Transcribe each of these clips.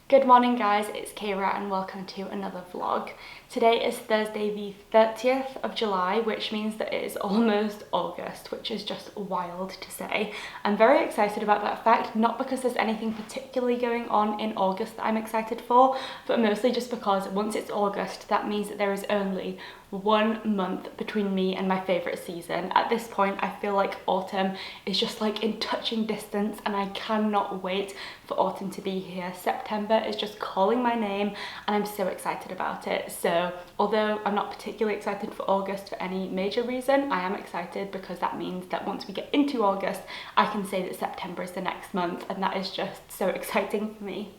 Good morning guys, it's Kira and welcome to another vlog. Today is Thursday the 30th of July, which means that it is almost August, which is just wild to say. I'm very excited about that fact, not because there's anything particularly going on in August that I'm excited for, but mostly just because once it's August, that means that there is only 1 month between me and my favourite season. At this point, I feel like autumn is just like in touching distance and I cannot wait for autumn to be here. September is just calling my name and I'm so excited about it. So although I'm not particularly excited for August for any major reason, I am excited because that means that once we get into August, I can say that September is the next month, and that is just so exciting for me.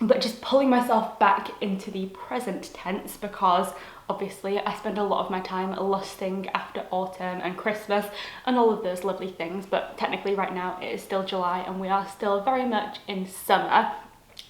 But just pulling myself back into the present tense, because obviously I spend a lot of my time lusting after autumn and Christmas and all of those lovely things, but technically right now it is still July and we are still very much in summer.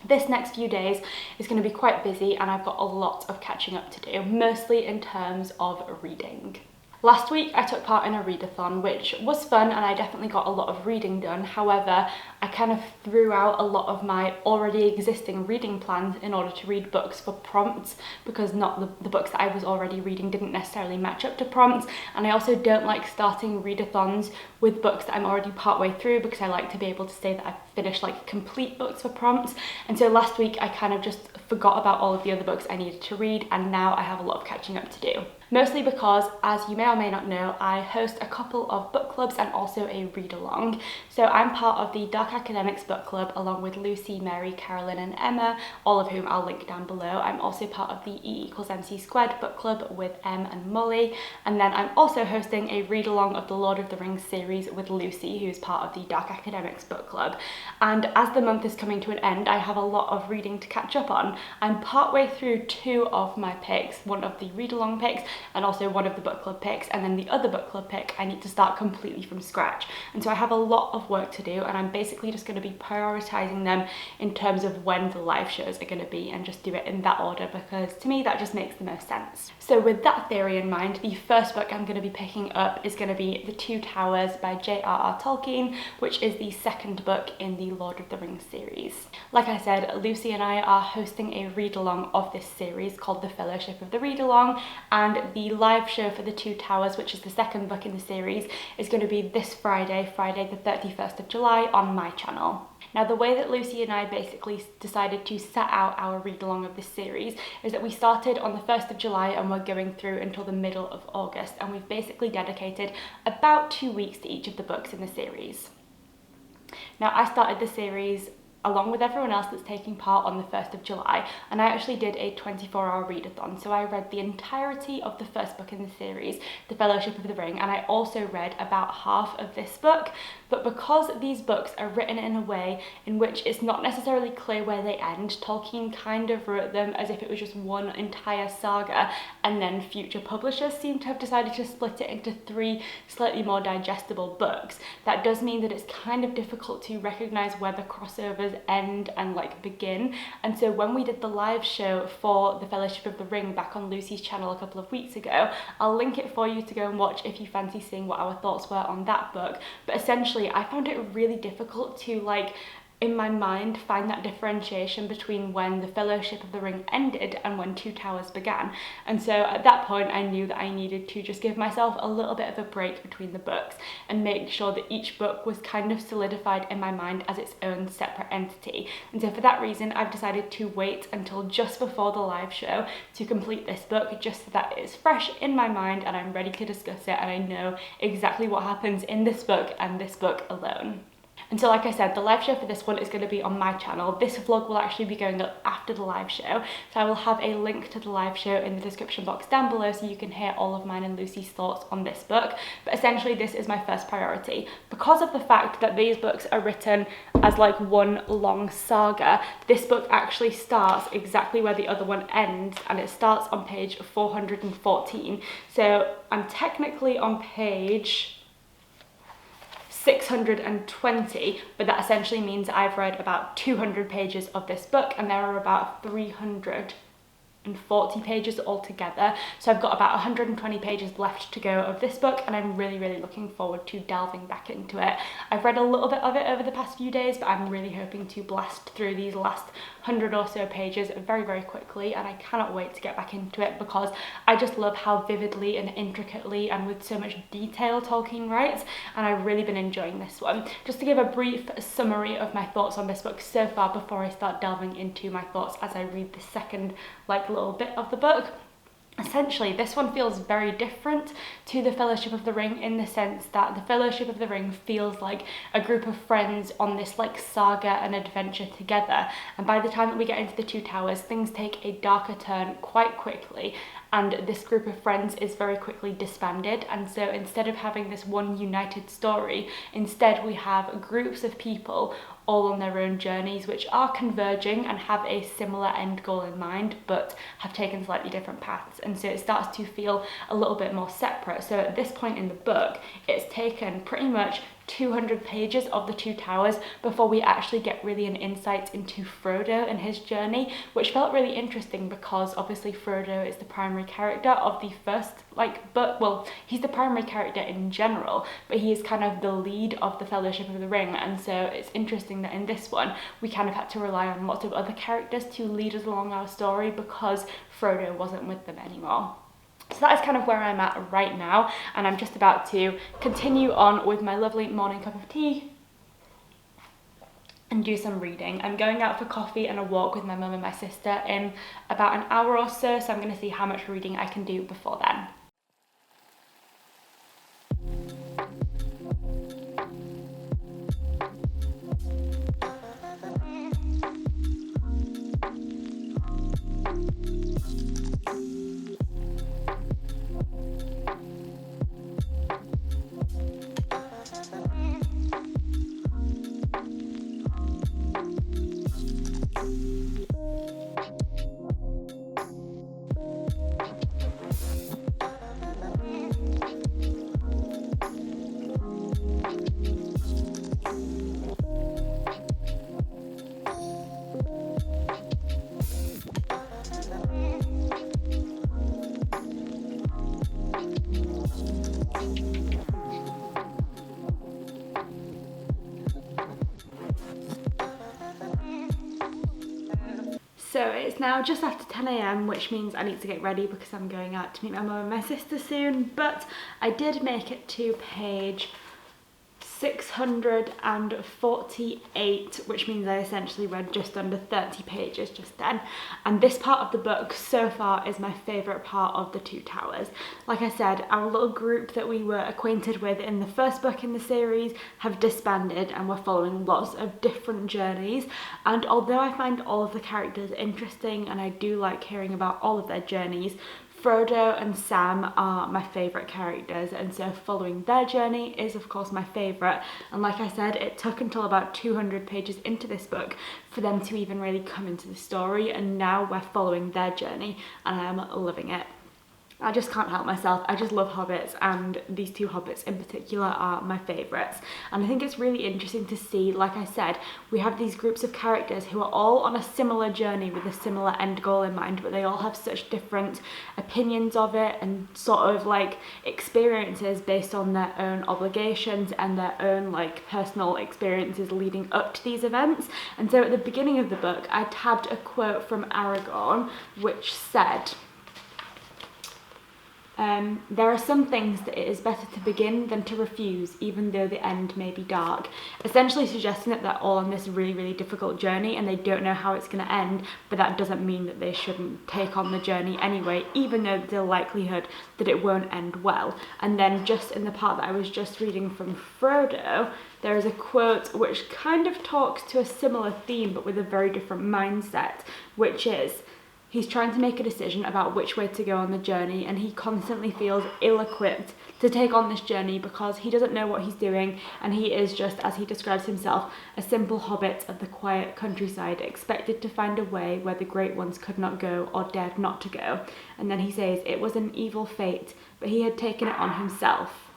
This next few days is going to be quite busy and I've got a lot of catching up to do, mostly in terms of reading. Last week I took part in a readathon, which was fun and I definitely got a lot of reading done. However, I kind of threw out a lot of my already existing reading plans in order to read books for prompts, because not the books that I was already reading didn't necessarily match up to prompts, and I also don't like starting readathons with books that I'm already partway through, because I like to be able to say that I've finished like complete books for prompts. And so last week I kind of just forgot about all of the other books I needed to read, and now I have a lot of catching up to do. Mostly because, as you may or may not know, I host a couple of book clubs and also a read-along. So I'm part of the Dark Academics book club along with Lucy, Mary, Carolyn and Emma, all of whom I'll link down below. I'm also part of the E=MC² book club with Em and Molly, and then I'm also hosting a read-along of the Lord of the Rings series with Lucy, who's part of the Dark Academics book club. And as the month is coming to an end, I have a lot of reading to catch up on. I'm partway through 2 of my picks, one of the read-along picks and also one of the book club picks, and then the other book club pick I need to start completely from scratch. And so I have a lot of work to do, and I'm basically just going to be prioritizing them in terms of when the live shows are going to be, and just do it in that order, because to me that just makes the most sense. So with that theory in mind, the first book I'm going to be picking up is going to be The Two Towers by J.R.R. Tolkien, which is the second book in the Lord of the Rings series. Like I said, Lucy and I are hosting a read-along of this series called The Fellowship of the Read-Along, and the live show for The Two Towers, which is the second book in the series, is going to be this Friday the 31st of July on my channel. Now, the way that Lucy and I basically decided to set out our read-along of this series is that we started on the 1st of July and we're going through until the middle of August, and we've basically dedicated about 2 weeks to each of the books in the series. Now, I started the series along with everyone else that's taking part on the 1st of July, and I actually did a 24-hour readathon. So I read the entirety of the first book in the series, The Fellowship of the Ring, and I also read about half of this book. But because these books are written in a way in which it's not necessarily clear where they end, Tolkien kind of wrote them as if it was just one entire saga, and then future publishers seem to have decided to split it into 3 slightly more digestible books. That does mean that it's kind of difficult to recognize where the crossovers end and like begin. And so when we did the live show for The Fellowship of the Ring back on Lucy's channel a couple of weeks ago, I'll link it for you to go and watch if you fancy seeing what our thoughts were on that book. But essentially I found it really difficult to, like, in my mind, find that differentiation between when The Fellowship of the Ring ended and when Two Towers began. And so at that point I knew that I needed to just give myself a little bit of a break between the books and make sure that each book was kind of solidified in my mind as its own separate entity. And so for that reason I've decided to wait until just before the live show to complete this book, just so that it is fresh in my mind and I'm ready to discuss it and I know exactly what happens in this book and this book alone. And so, like I said, the live show for this one is going to be on my channel. This vlog will actually be going up after the live show, so I will have a link to the live show in the description box down below so you can hear all of mine and Lucy's thoughts on this book. But essentially this is my first priority. Because of the fact that these books are written as like one long saga, this book actually starts exactly where the other one ends, and it starts on page 414. So I'm technically on page 620, but that essentially means I've read about 200 pages of this book, and there are about 300 pages altogether, so I've got about 120 pages left to go of this book, and I'm really looking forward to delving back into it. I've read a little bit of it over the past few days, but I'm really hoping to blast through these last 100 or so pages very quickly, and I cannot wait to get back into it because I just love how vividly and intricately and with so much detail Tolkien writes, and I've really been enjoying this one. Just to give a brief summary of my thoughts on this book so far before I start delving into my thoughts as I read the second little bit of the book. Essentially, this one feels very different to The Fellowship of the Ring in the sense that The Fellowship of the Ring feels like a group of friends on this saga and adventure together, and by the time that we get into the Two Towers, things take a darker turn quite quickly, and this group of friends is very quickly disbanded. And so instead of having this one united story, instead we have groups of people all on their own journeys which are converging and have a similar end goal in mind, but have taken slightly different paths, and so it starts to feel a little bit more separate. So at this point in the book, it's taken pretty much 200 pages of the Two Towers before we actually get really an insight into Frodo and his journey, which felt really interesting because obviously Frodo is the primary character of the first book. Well, he's the primary character in general, but he is kind of the lead of the Fellowship of the Ring, and so it's interesting that in this one we kind of had to rely on lots of other characters to lead us along our story because Frodo wasn't with them anymore. So that is kind of where I'm at right now, and I'm just about to continue on with my lovely morning cup of tea and do some reading. I'm going out for coffee and a walk with my mum and my sister in about an hour or so, so I'm going to see how much reading I can do before then. So it's now just after 10 AM, which means I need to get ready because I'm going out to meet my mum and my sister soon, but I did make it to page 648, which means I essentially read just under 30 pages just then. And this part of the book so far is my favourite part of the Two Towers. Like I said, our little group that we were acquainted with in the first book in the series have disbanded, and we're following lots of different journeys. And although I find all of the characters interesting and I do like hearing about all of their journeys, Frodo and Sam are my favourite characters, and so following their journey is of course my favourite. And like I said, it took until about 200 pages into this book for them to even really come into the story, and now we're following their journey and I'm loving it. I just can't help myself. I just love hobbits, and these two hobbits in particular are my favourites. And I think it's really interesting to see, like I said, we have these groups of characters who are all on a similar journey with a similar end goal in mind, but they all have such different opinions of it and sort of experiences based on their own obligations and their own personal experiences leading up to these events. And so at the beginning of the book, I tabbed a quote from Aragorn which said, there are some things that it is better to begin than to refuse, even though the end may be dark. Essentially suggesting that they're all on this really difficult journey and they don't know how it's going to end, but that doesn't mean that they shouldn't take on the journey anyway, even though there's a likelihood that it won't end well. And then just in the part that I was just reading from Frodo, there is a quote which kind of talks to a similar theme but with a very different mindset, which is, he's trying to make a decision about which way to go on the journey, and he constantly feels ill-equipped to take on this journey because he doesn't know what he's doing, and he is just, as he describes himself, a simple hobbit of the quiet countryside, expected to find a way where the great ones could not go or dared not to go. And then he says, it was an evil fate, but he had taken it on himself.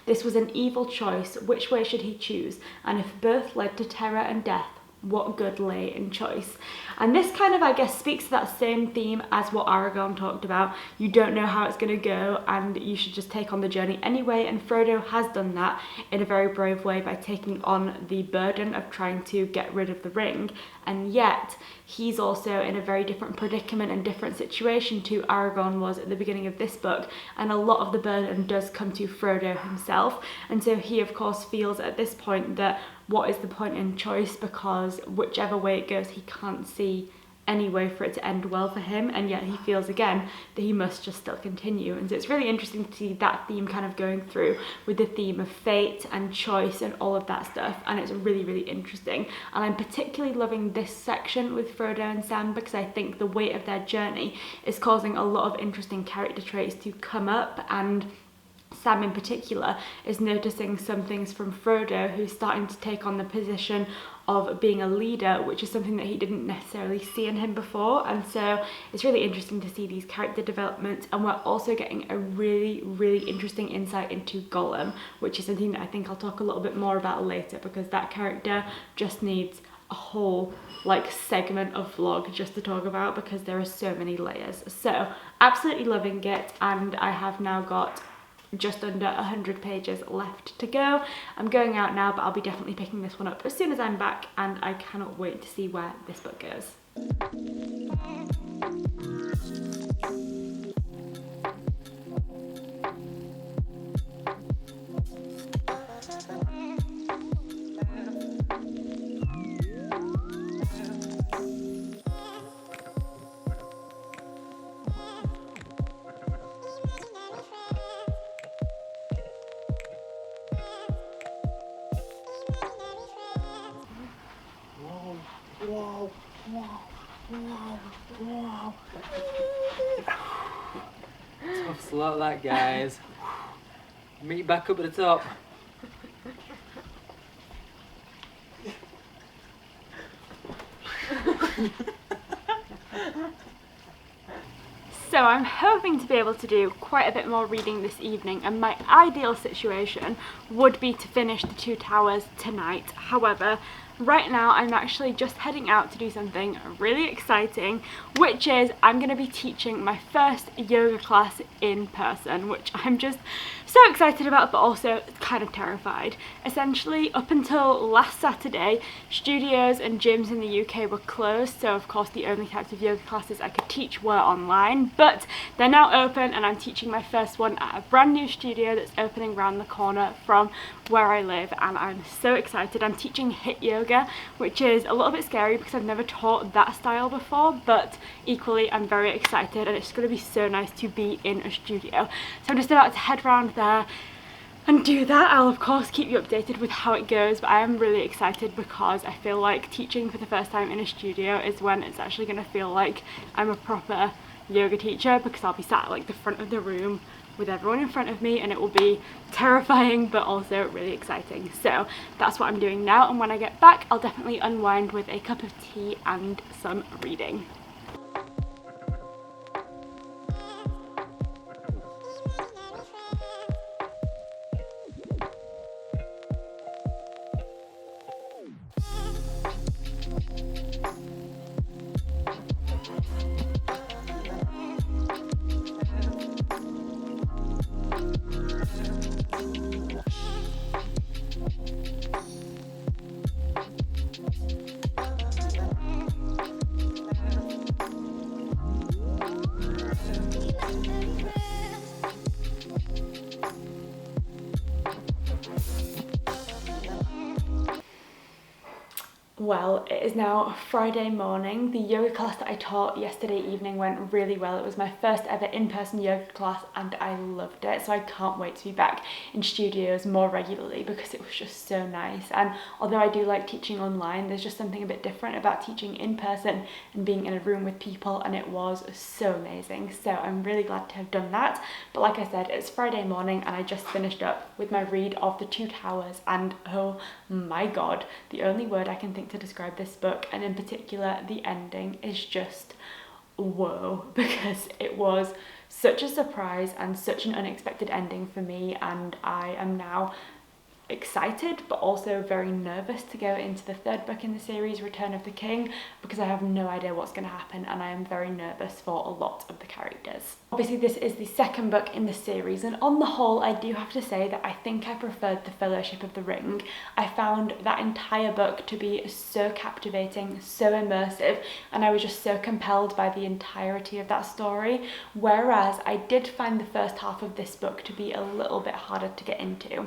This was an evil choice. Which way should he choose? And if both led to terror and death, what good lay in choice. And this kind of, I guess, speaks to that same theme as what Aragorn talked about. You don't know how it's going to go and you should just take on the journey anyway, and Frodo has done that in a very brave way by taking on the burden of trying to get rid of the ring, and yet he's also in a very different predicament and different situation to Aragorn was at the beginning of this book, and a lot of the burden does come to Frodo himself. And so he of course feels at this point that what is the point in choice, because whichever way it goes he can't see any way for it to end well for him, and yet he feels again that he must just still continue. And so it's really interesting to see that theme kind of going through with the theme of fate and choice and all of that stuff, and it's really, really interesting. And I'm particularly loving this section with Frodo and Sam because I think the weight of their journey is causing a lot of interesting character traits to come up, and Sam in particular is noticing some things from Frodo, who's starting to take on the position of being a leader, which is something that he didn't necessarily see in him before. And so it's really interesting to see these character developments, and we're also getting a really, really interesting insight into Gollum, which is something that I think I'll talk a little bit more about later, because that character just needs a whole like segment of vlog just to talk about, because there are so many layers. So absolutely loving it, and I have now got just under 100 pages left to go. I'm going out now, but I'll be definitely picking this one up as soon as I'm back, and I cannot wait to see where this book goes. Whoa, whoa, whoa, whoa. Tough slot that, guys. Meet back up at the top. So I'm hoping to be able to do quite a bit more reading this evening, and my ideal situation would be to finish The Two Towers tonight. However, right now I'm actually just heading out to do something really exciting, which is I'm going to be teaching my first yoga class in person, which I'm just so excited about, but also kind of terrified. Essentially, up until last Saturday, studios and gyms in the UK were closed, so of course the only types of yoga classes I could teach were online, but they're now open, and I'm teaching my first one at a brand new studio that's opening around the corner from where I live, and I'm so excited. I'm teaching HIIT yoga, which is a little bit scary because I've never taught that style before, but equally I'm very excited, and it's going to be so nice to be in a studio. So I'm just about to head round there and do that. I'll of course keep you updated with how it goes, but I am really excited because I feel like teaching for the first time in a studio is when it's actually going to feel like I'm a proper yoga teacher, because I'll be sat at like the front of the room with everyone in front of me, and it will be terrifying but also really exciting. So that's what I'm doing now, and when I get back I'll definitely unwind with a cup of tea and some reading. Well, it is now Friday morning. The yoga class that I taught yesterday evening went really well. It was my first ever in-person yoga class and I loved it. So I can't wait to be back in studios more regularly because it was just so nice. And although I do like teaching online, there's just something a bit different about teaching in person and being in a room with people, and it was so amazing. So I'm really glad to have done that. But like I said, it's Friday morning and I just finished up with my read of The Two Towers, and oh my god, the only word I can think to describe this book, and in particular the ending, is just whoa, because it was such a surprise and such an unexpected ending for me, and I am now excited but also very nervous to go into the third book in the series, Return of the King, because I have no idea what's going to happen and I am very nervous for a lot of the characters. Obviously this is the second book in the series, and on the whole I do have to say that I think I preferred The Fellowship of the Ring. I found that entire book to be so captivating, so immersive, and I was just so compelled by the entirety of that story, whereas I did find the first half of this book to be a little bit harder to get into.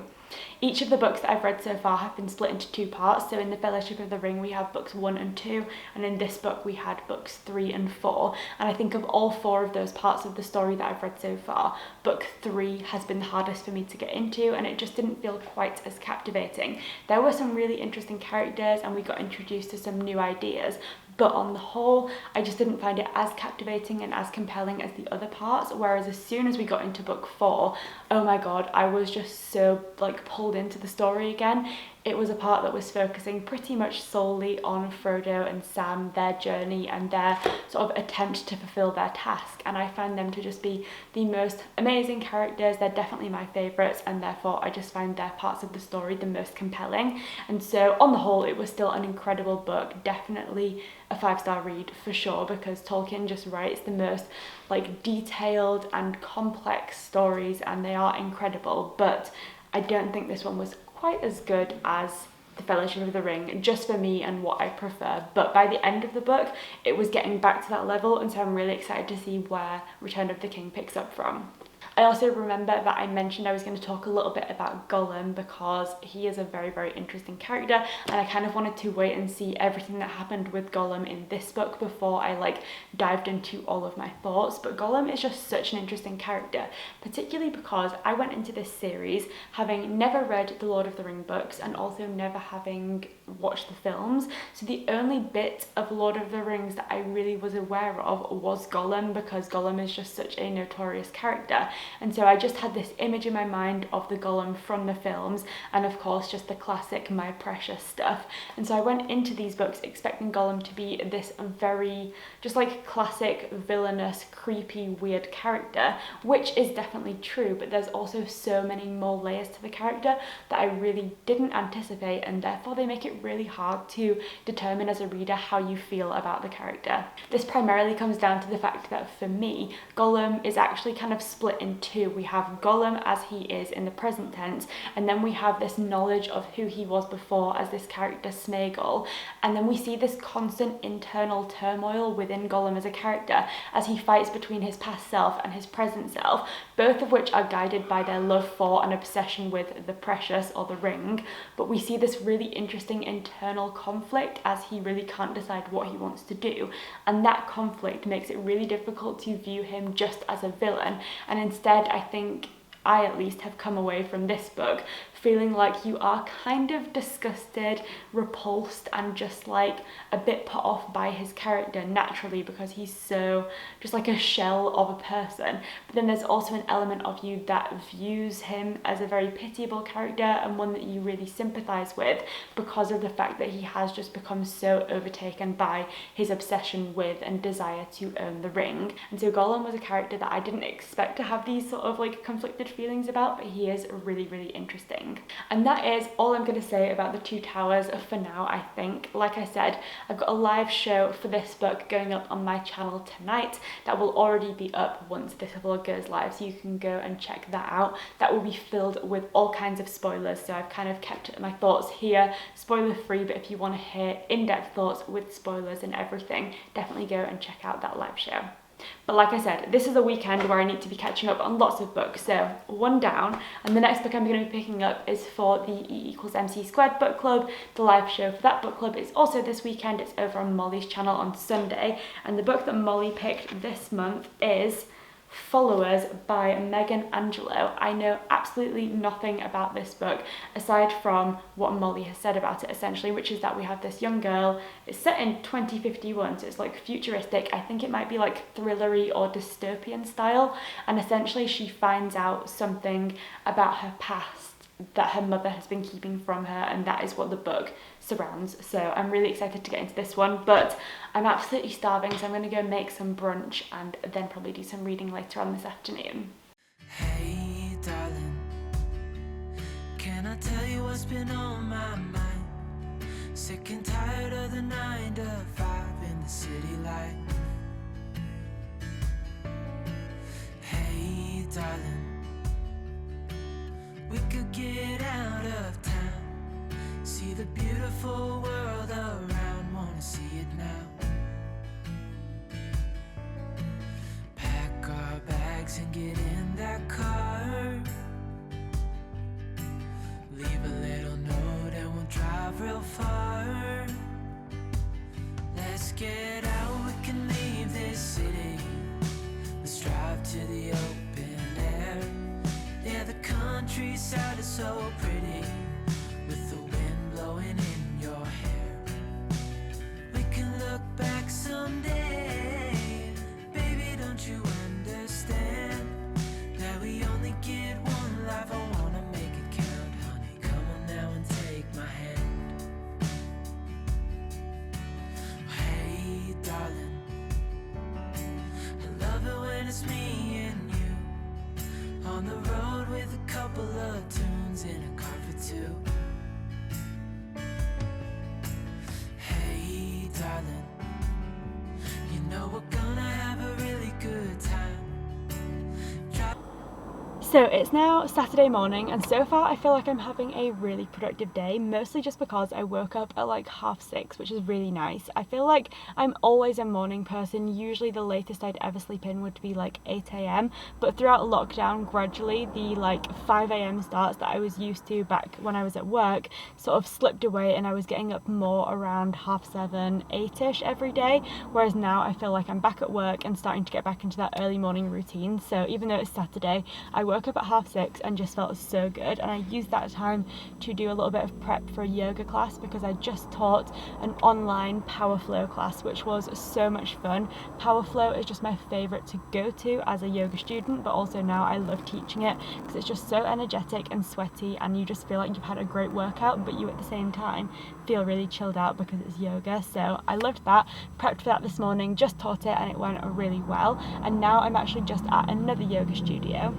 Each of the books that I've read so far have been split into two parts. So in The Fellowship of the Ring we have books 1 and 2, and in this book we had books 3 and 4. And I think of all 4 of those parts of the story that I've read so far, book 3 has been the hardest for me to get into, and it just didn't feel quite as captivating. There were some really interesting characters and we got introduced to some new ideas, but on the whole I just didn't find it as captivating and as compelling as the other parts, whereas as soon as we got into book 4, oh my god, I was just so like pulled into the story again. It was a part that was focusing pretty much solely on Frodo and Sam, their journey and their sort of attempt to fulfill their task, and I find them to just be the most amazing characters. They're definitely my favourites, and therefore I just find their parts of the story the most compelling. And so on the whole it was still an incredible book, definitely a 5-star read for sure, because Tolkien just writes the most like detailed and complex stories and they are incredible, but I don't think this one was quite as good as The Fellowship of the Ring, just for me and what I prefer. But by the end of the book it was getting back to that level, and so I'm really excited to see where Return of the King picks up from. I also remember that I mentioned I was going to talk a little bit about Gollum because he is a very, very interesting character, and I kind of wanted to wait and see everything that happened with Gollum in this book before I like dived into all of my thoughts. But Gollum is just such an interesting character, particularly because I went into this series having never read the Lord of the Ring books and also never having watched the films. So the only bit of Lord of the Rings that I really was aware of was Gollum, because Gollum is just such a notorious character. And so I just had this image in my mind of the Gollum from the films, and of course just the classic My Precious stuff. And so I went into these books expecting Gollum to be this very just like classic villainous, creepy, weird character, which is definitely true, but there's also so many more layers to the character that I really didn't anticipate, and therefore they make it really hard to determine as a reader how you feel about the character. This primarily comes down to the fact that for me, Gollum is actually kind of split in two. We have Gollum as he is in the present tense, and then we have this knowledge of who he was before as this character Sméagol, and then we see this constant internal turmoil within Gollum as a character as he fights between his past self and his present self, both of which are guided by their love for and obsession with the precious or the ring. But we see this really interesting internal conflict as he really can't decide what he wants to do, and that conflict makes it really difficult to view him just as a villain. And instead I think I at least have come away from this book feeling like you are kind of disgusted, repulsed, and just like a bit put off by his character naturally, because he's so just like a shell of a person. But then there's also an element of you that views him as a very pitiable character and one that you really sympathize with because of the fact that he has just become so overtaken by his obsession with and desire to own the ring. And so Gollum was a character that I didn't expect to have these sort of like conflicted feelings about, but he is really, really interesting. And that is all I'm going to say about the Two Towers for now, I think. Like I said, I've got a live show for this book going up on my channel tonight that will already be up once this vlog goes live, so you can go and check that out. That will be filled with all kinds of spoilers, so I've kind of kept my thoughts here spoiler free, but if you want to hear in-depth thoughts with spoilers and everything, definitely go and check out that live show. But like I said, this is a weekend where I need to be catching up on lots of books, so one down, and the next book I'm going to be picking up is for the E=MC² book club. The live show for that book club is also this weekend. It's over on Molly's channel on Sunday, and the book that Molly picked this month is Followers by Megan Angelo. I know absolutely nothing about this book aside from what Molly has said about it essentially, which is that we have this young girl. It's set in 2051, so it's like futuristic. I think it might be like thrillery or dystopian style, and essentially she finds out something about her past that her mother has been keeping from her, and that is what the book surrounds. So I'm really excited to get into this one, but I'm absolutely starving, so I'm going to go make some brunch and then probably do some reading later on this afternoon. Hey darling, can I I tell you what's been on my mind? Sick and tired of the 9 to 5 in the city light. Hey darling, we could get out of town, see the beautiful world around, wanna see it now. Pack our bags and get in that car, leave a little note and we'll drive real far. Let's get out, we can leave this city, let's drive to the open air. Yeah, the countryside is so pretty, with the wind blowing in your hair. We can look back someday, baby, don't you understand that we only get one life? I wanna make it count, honey, come on now and take my hand. Hey darling, I love it when it's me and you, on the road with a couple of tunes in a car for two. Hey darling, you know we're gonna have a really good time. So it's now Saturday morning, and so far I feel like I'm having a really productive day, mostly just because I woke up at like 6:30, which is really nice. I feel like I'm always a morning person. Usually the latest I'd ever sleep in would be like 8 a.m, but throughout lockdown, gradually the like 5 a.m starts that I was used to back when I was at work sort of slipped away, and I was getting up more around 7:30, 8ish every day, whereas now I feel like I'm back at work and starting to get back into that early morning routine. So even though it's Saturday, I woke up at 6:30 and just felt so good, and I used that time to do a little bit of prep for a yoga class because I just taught an online power flow class, which was so much fun. Power flow is just my favorite to go to as a yoga student, but also now I love teaching it because it's just so energetic and sweaty, and you just feel like you've had a great workout, but you at the same time feel really chilled out because it's yoga. So I loved that, prepped for that this morning, just taught it, and it went really well. And now I'm actually just at another yoga studio.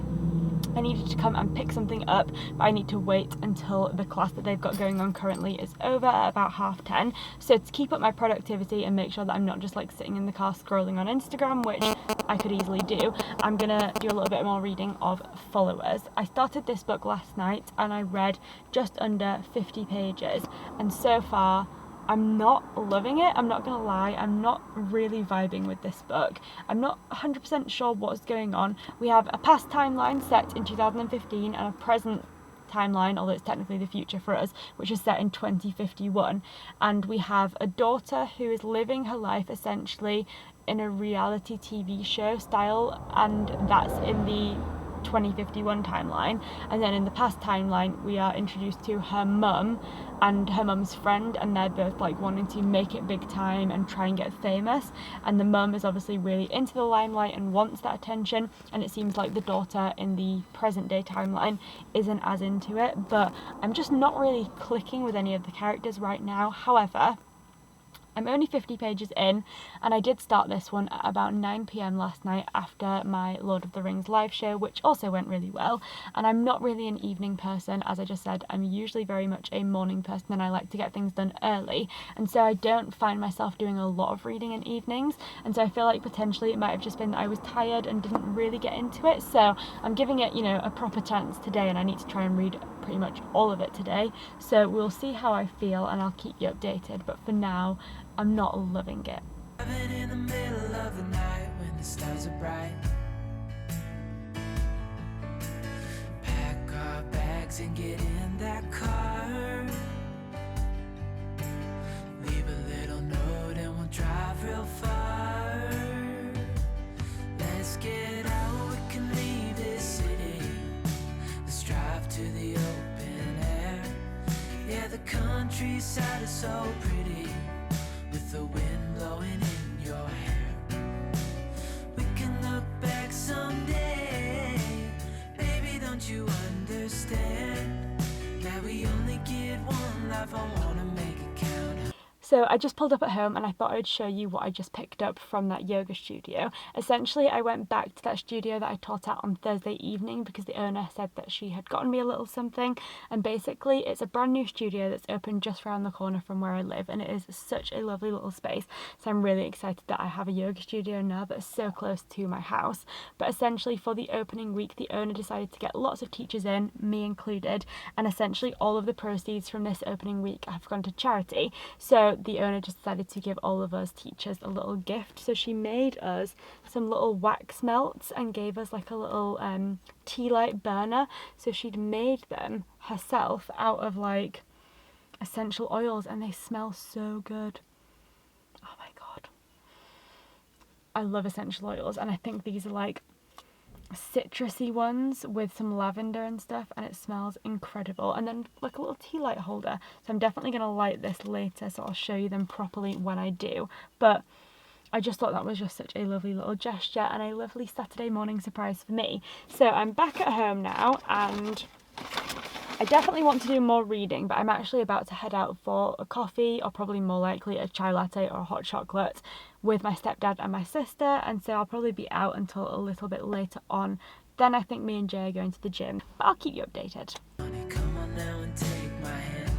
I needed to come and pick something up, but I need to wait until the class that they've got going on currently is over at about 10:30. So to keep up my productivity and make sure that I'm not just like sitting in the car scrolling on Instagram, which I could easily do, I'm gonna do a little bit more reading of Followers. I started this book last night and I read just under 50 pages, and so far I'm not loving it. I'm not gonna lie, I'm not really vibing with this book. I'm not 100% sure what's going on. We have a past timeline set in 2015 and a present timeline, although it's technically the future for us, which is set in 2051. And we have a daughter who is living her life essentially in a reality TV show style, and that's in the 2051 timeline. And then in the past timeline we are introduced to her mum and her mum's friend, and they're both like wanting to make it big time and try and get famous, and the mum is obviously really into the limelight and wants that attention, and it seems like the daughter in the present day timeline isn't as into it. But I'm just not really clicking with any of the characters right now. However, I'm only 50 pages in, and I did start this one at about 9 p.m. last night after my Lord of the Rings live show, which also went really well. And I'm not really an evening person, as I just said. I'm usually very much a morning person, and I like to get things done early, and so I don't find myself doing a lot of reading in evenings. And so I feel like potentially it might have just been that I was tired and didn't really get into it. So I'm giving it, you know, a proper chance today, and I need to try and read pretty much all of it today. So we'll see how I feel, and I'll keep you updated. But for now, I'm not loving it. In the middle of the night when the stars are bright, pack our bags and get in that car, leave a little note and we'll drive real far. Let's get out, we can leave this city, let's drive to the open air. Yeah, the countryside is so pretty, with the wind blowing in your hair. We can look back someday, baby, don't you understand that we only get one life? I wanna make it count. So I just pulled up at home and I thought I'd show you what I just picked up from that yoga studio. Essentially, I went back to that studio that I taught at on Thursday evening because the owner said that she had gotten me a little something, and basically it's a brand new studio that's opened just around the corner from where I live, and it is such a lovely little space. So I'm really excited that I have a yoga studio now that's so close to my house. But essentially for the opening week, the owner decided to get lots of teachers in, me included, and essentially all of the proceeds from this opening week have gone to charity. So the owner just decided to give all of us teachers a little gift. So she made us some little wax melts and gave us like a little tea light burner. So she'd made them herself out of like essential oils, and they smell so good. Oh my god, I love essential oils, and I think these are like citrusy ones with some lavender and stuff, and it smells incredible. And then like a little tea light holder, so I'm definitely going to light this later, so I'll show you them properly when I do. But I just thought that was just such a lovely little gesture and a lovely Saturday morning surprise for me. So I'm back at home now, and I definitely want to do more reading, but I'm actually about to head out for a coffee, or probably more likely a chai latte or a hot chocolate, with my stepdad and my sister, and so I'll probably be out until a little bit later on. Then I think me and Jay are going to the gym, but I'll keep you updated. Honey, come on now and take my hand.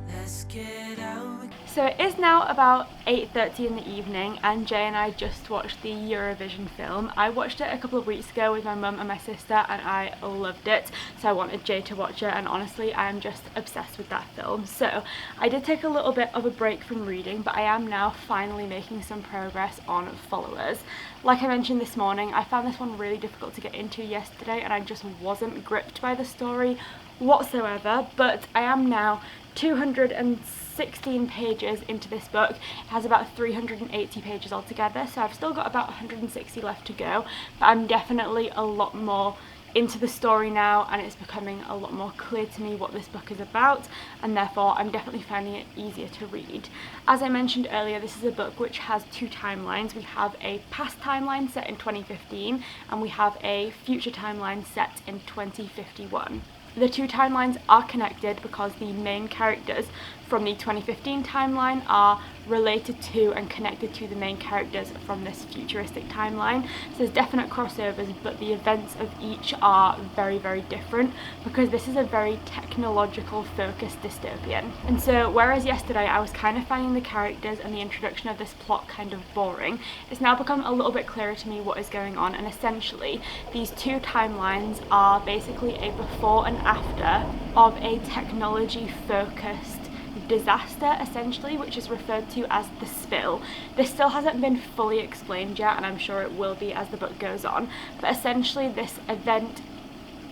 Let's get out. So it is now about 8:30 in the evening, and Jay and I just watched the Eurovision film. I watched it a couple of weeks ago with my mum and my sister, and I loved it, so I wanted Jay to watch it, and honestly I am just obsessed with that film. So I did take a little bit of a break from reading, but I am now finally making some progress on Followers. Like I mentioned this morning, I found this one really difficult to get into yesterday, and I just wasn't gripped by the story whatsoever, but I am now 216 pages into this book. It has about 380 pages altogether, so I've still got about 160 left to go, but I'm definitely a lot more into the story now, and it's becoming a lot more clear to me what this book is about, and therefore I'm definitely finding it easier to read. As I mentioned earlier, this is a book which has two timelines. We have a past timeline set in 2015, and we have a future timeline set in 2051. The two timelines are connected because the main characters from the 2015 timeline are related to and connected to the main characters from this futuristic timeline. So there's definite crossovers, but the events of each are very, very different because this is a very technological focused dystopian. And so whereas yesterday I was kind of finding the characters and the introduction of this plot kind of boring, it's now become a little bit clearer to me what is going on, and essentially these two timelines are basically a before and after of a technology focused disaster, essentially, which is referred to as the spill. This still hasn't been fully explained yet, and I'm sure it will be as the book goes on, but essentially this event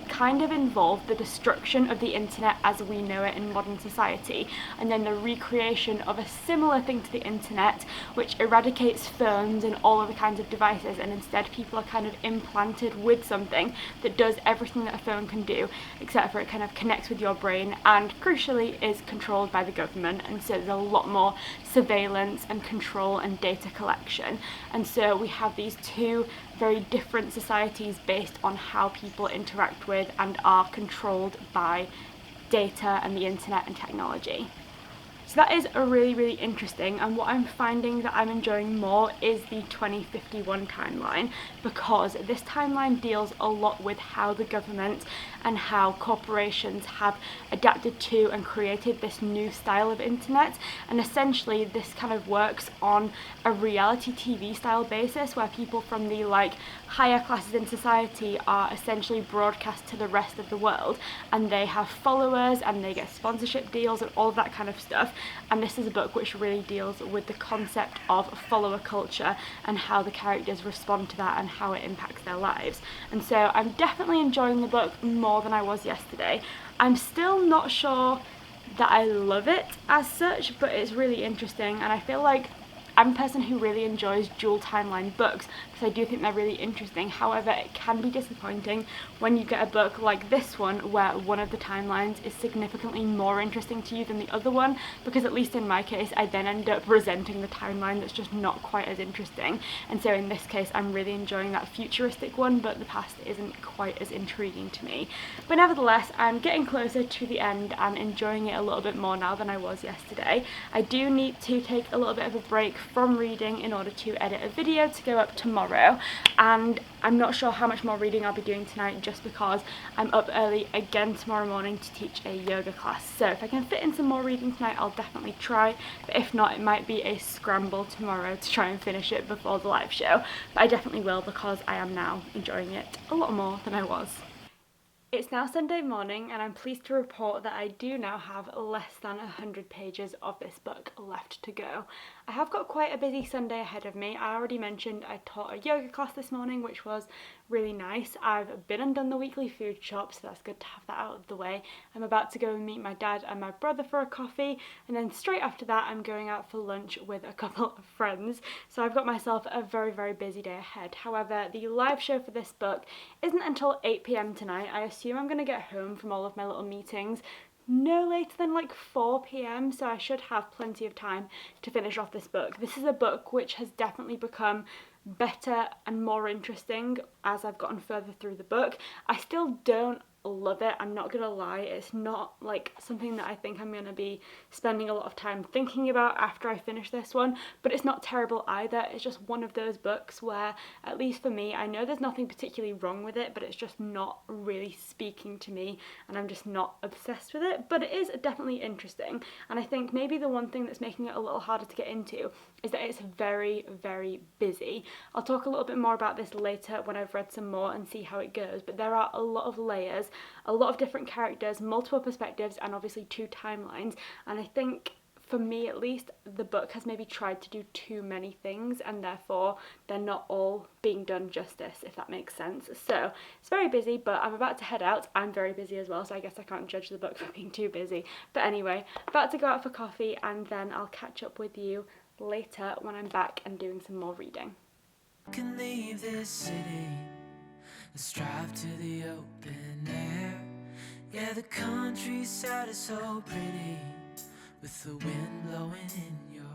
kind of involved the destruction of the internet as we know it in modern society, and then the recreation of a similar thing to the internet which eradicates phones and all other kinds of devices, and instead people are kind of implanted with something that does everything that a phone can do, except for it kind of connects with your brain and crucially is controlled by the government, and so there's a lot more surveillance and control and data collection. And so we have these two very different societies based on how people interact with and are controlled by data and the internet and technology. So that is a really, really interesting, and what I'm finding that I'm enjoying more is the 2051 timeline, because this timeline deals a lot with how the government and how corporations have adapted to and created this new style of internet, and essentially this kind of works on a reality TV style basis where people from the like higher classes in society are essentially broadcast to the rest of the world, and they have followers and they get sponsorship deals and all of that kind of stuff. And this is a book which really deals with the concept of follower culture and how the characters respond to that and how it impacts their lives. And so I'm definitely enjoying the book more than I was yesterday. I'm still not sure that I love it as such, but it's really interesting, and I feel like I'm a person who really enjoys dual timeline books because I do think they're really interesting. However, it can be disappointing when you get a book like this one where one of the timelines is significantly more interesting to you than the other one, because at least in my case I then end up resenting the timeline that's just not quite as interesting. And so in this case I'm really enjoying that futuristic one, but the past isn't quite as intriguing to me. But nevertheless, I'm getting closer to the end and enjoying it a little bit more now than I was yesterday. I do need to take a little bit of a break from reading in order to edit a video to go up tomorrow, and I'm not sure how much more reading I'll be doing tonight just because I'm up early again tomorrow morning to teach a yoga class. So if I can fit in some more reading tonight, I'll definitely try, but if not, it might be a scramble tomorrow to try and finish it before the live show. But I definitely will, because I am now enjoying it a lot more than I was. It's now Sunday morning and I'm pleased to report that I do now have less than 100 pages of this book left to go. I have got quite a busy Sunday ahead of me. I already mentioned I taught a yoga class this morning, which was really nice. I've been and done the weekly food shop, so that's good to have that out of the way. I'm about to go and meet my dad and my brother for a coffee, and then straight after that I'm going out for lunch with a couple of friends. So I've got myself a very, very busy day ahead. However, the live show for this book isn't until 8 p.m. tonight. I assume I'm going to get home from all of my little meetings no later than like 4 p.m, so I should have plenty of time to finish off this book. This is a book which has definitely become better and more interesting as I've gotten further through the book. I still don't love it, I'm not gonna lie. It's not like something that I think I'm gonna be spending a lot of time thinking about after I finish this one, but it's not terrible either. It's just one of those books where, at least for me, I know there's nothing particularly wrong with it, but it's just not really speaking to me and I'm just not obsessed with it. But it is definitely interesting, and I think maybe the one thing that's making it a little harder to get into is that it's very, very busy. I'll talk a little bit more about this later when I've read some more and see how it goes, but there are a lot of layers, a lot of different characters, multiple perspectives, and obviously 2 timelines, and I think, for me at least, the book has maybe tried to do too many things and therefore they're not all being done justice, if that makes sense. So it's very busy, but I'm about to head out. I'm very busy as well, so I guess I can't judge the book for being too busy. But anyway, about to go out for coffee and then I'll catch up with you later when I'm back and doing some more reading. Can leave this city, let's drive to the open air. Yeah, the countryside is so pretty, with the wind blowing in your...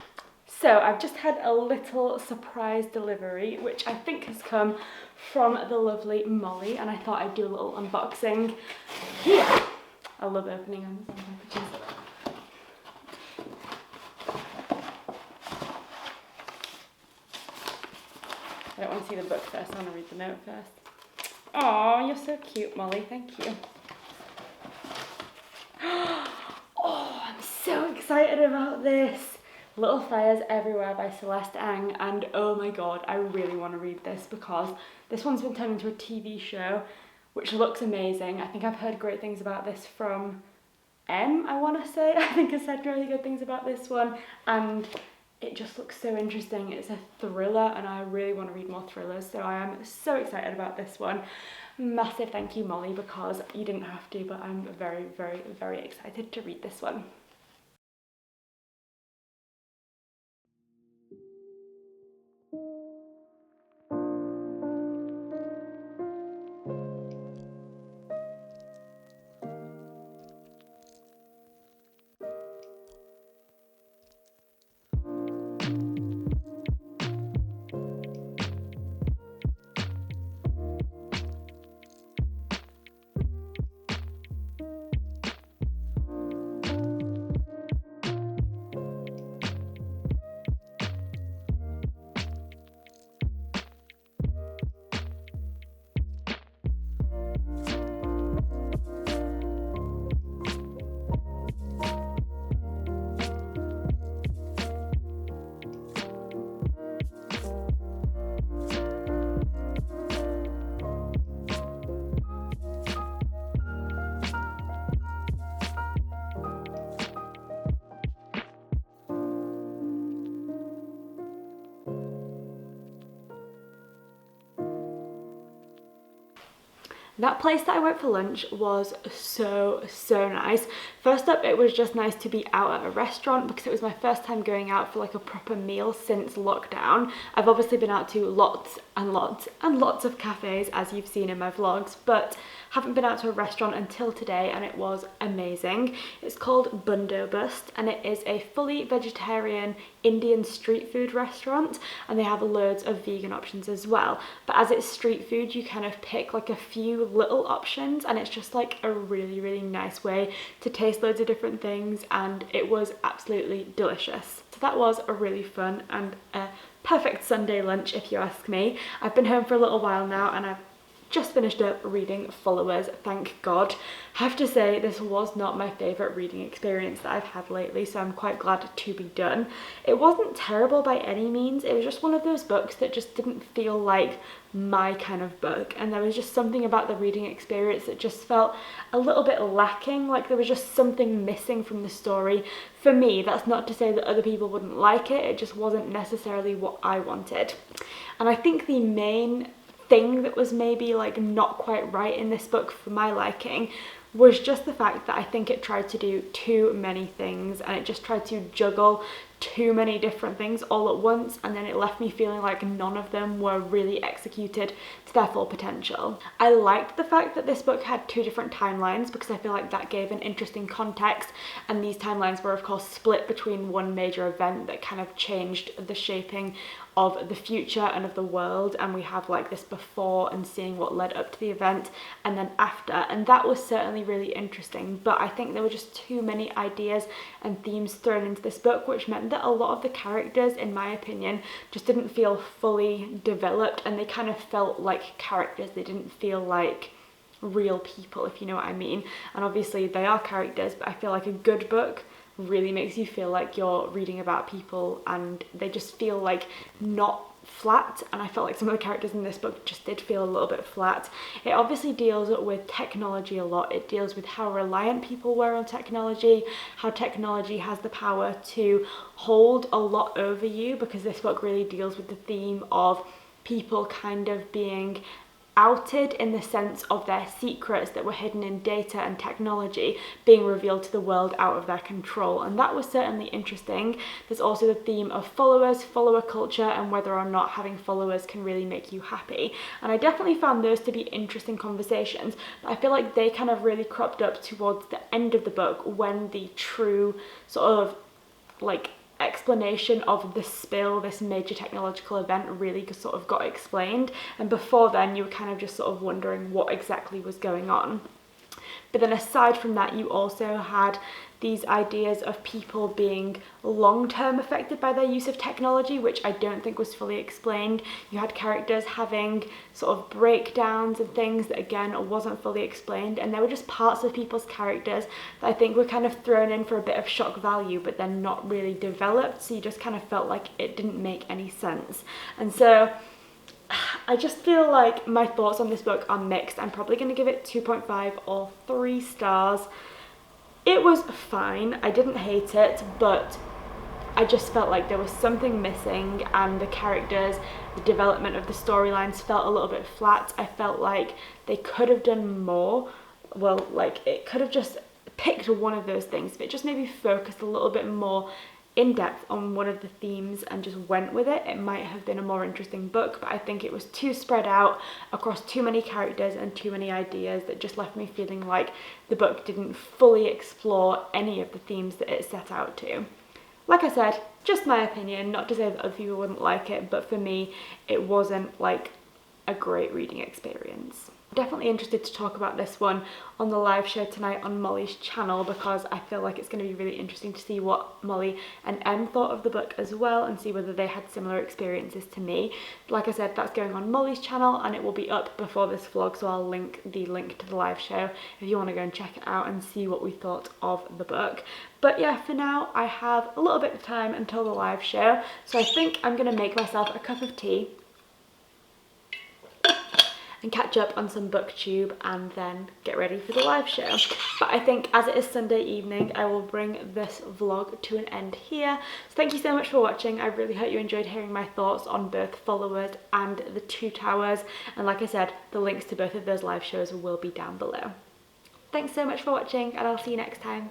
So I've just had a little surprise delivery, which I think has come from the lovely Molly, and I thought I'd do a little unboxing here. I love opening Amazon packages. I don't want to see the book first, I want to read the note first. Oh, you're so cute, Molly, thank you. Oh, I'm so excited about this. Little Fires Everywhere by Celeste Ng, and oh my god, I really want to read this because this one's been turned into a TV show, which looks amazing. I think I've heard great things about this from I want to say. I think I said really good things about this one, and it just looks so interesting. It's a thriller and I really want to read more thrillers, so I am so excited about this one. Massive thank you, Molly, because you didn't have to, but I'm very, very, very excited to read this one. That place that I went for lunch was so nice. First up, it was just nice to be out at a restaurant because it was my first time going out for like a proper meal since lockdown. I've obviously been out to lots and lots of cafes, as you've seen in my vlogs, but haven't been out to a restaurant until today, and it was amazing. It's called Bundobust, and it is a fully vegetarian Indian street food restaurant, and they have loads of vegan options as well. But as it's street food, you kind of pick like a few little options, and it's just like a really nice way to taste loads of different things, and it was absolutely delicious. So that was a really fun and a perfect Sunday lunch, if you ask me. I've been home for a little while now, and I've just finished up reading Followers, thank God. I have to say, this was not my favourite reading experience that I've had lately, so I'm quite glad to be done. It wasn't terrible by any means, it was just one of those books that just didn't feel like my kind of book, and there was just something about the reading experience that just felt a little bit lacking, like there was just something missing from the story. For me, that's not to say that other people wouldn't like it, it just wasn't necessarily what I wanted. And I think the main thing that was maybe like not quite right in this book for my liking was just the fact that I think it tried to do too many things, and it just tried to juggle too many different things all at once, and then it left me feeling like none of them were really executed to their full potential. I liked the fact that this book had two different timelines because I feel like that gave an interesting context, and these timelines were of course split between one major event that kind of changed the shaping of the future and of the world, and we have like this before and seeing what led up to the event, and then after, and that was certainly really interesting. But I think there were just too many ideas and themes thrown into this book, which meant that a lot of the characters, in my opinion, just didn't feel fully developed, and they kind of felt like characters. They didn't feel like real people, if you know what I mean. And obviously they are characters, but I feel like a good book really makes you feel like you're reading about people, and they just feel like not flat, and I felt like some of the characters in this book just did feel a little bit flat. It obviously deals with technology a lot. It deals with how reliant people were on technology, how technology has the power to hold a lot over you, because this book really deals with the theme of people kind of being outed in the sense of their secrets that were hidden in data and technology being revealed to the world out of their control, and that was certainly interesting. There's also the theme of followers, follower culture, and whether or not having followers can really make you happy, and I definitely found those to be interesting conversations, but I feel like they kind of really cropped up towards the end of the book when the true sort of like explanation of the spill, this major technological event, really sort of got explained, and before then you were kind of just sort of wondering what exactly was going on. But then aside from that, you also had these ideas of people being long-term affected by their use of technology, which I don't think was fully explained. You had characters having sort of breakdowns and things that again wasn't fully explained, and there were just parts of people's characters that I think were kind of thrown in for a bit of shock value but then not really developed, so you just kind of felt like it didn't make any sense. And so I just feel like my thoughts on this book are mixed. I'm probably going to give it 2.5 or 3 stars. It was fine, I didn't hate it, but I just felt like there was something missing, and the characters, the development of the storylines felt a little bit flat. I felt like they could have done more. Well, like it could have just picked one of those things, but it just maybe focused a little bit more in depth on one of the themes and just went with it. It might have been a more interesting book, but I think it was too spread out across too many characters and too many ideas that just left me feeling like the book didn't fully explore any of the themes that it set out to. Like I said, just my opinion, not to say that other people wouldn't like it, but for me it wasn't like a great reading experience. Definitely interested to talk about this one on the live show tonight on Molly's channel, because I feel like it's going to be really interesting to see what Molly and Em thought of the book as well, and see whether they had similar experiences to me. Like I said, that's going on Molly's channel and it will be up before this vlog, so I'll link the link to the live show if you want to go and check it out and see what we thought of the book. But yeah, for now I have a little bit of time until the live show, so I think I'm going to make myself a cup of tea and catch up on some booktube and then get ready for the live show. But I think as it is Sunday evening, I will bring this vlog to an end here. So thank you so much for watching. I really hope you enjoyed hearing my thoughts on both Followers and the Two Towers, and like I said, the links to both of those live shows will be down below. Thanks so much for watching, and I'll see you next time.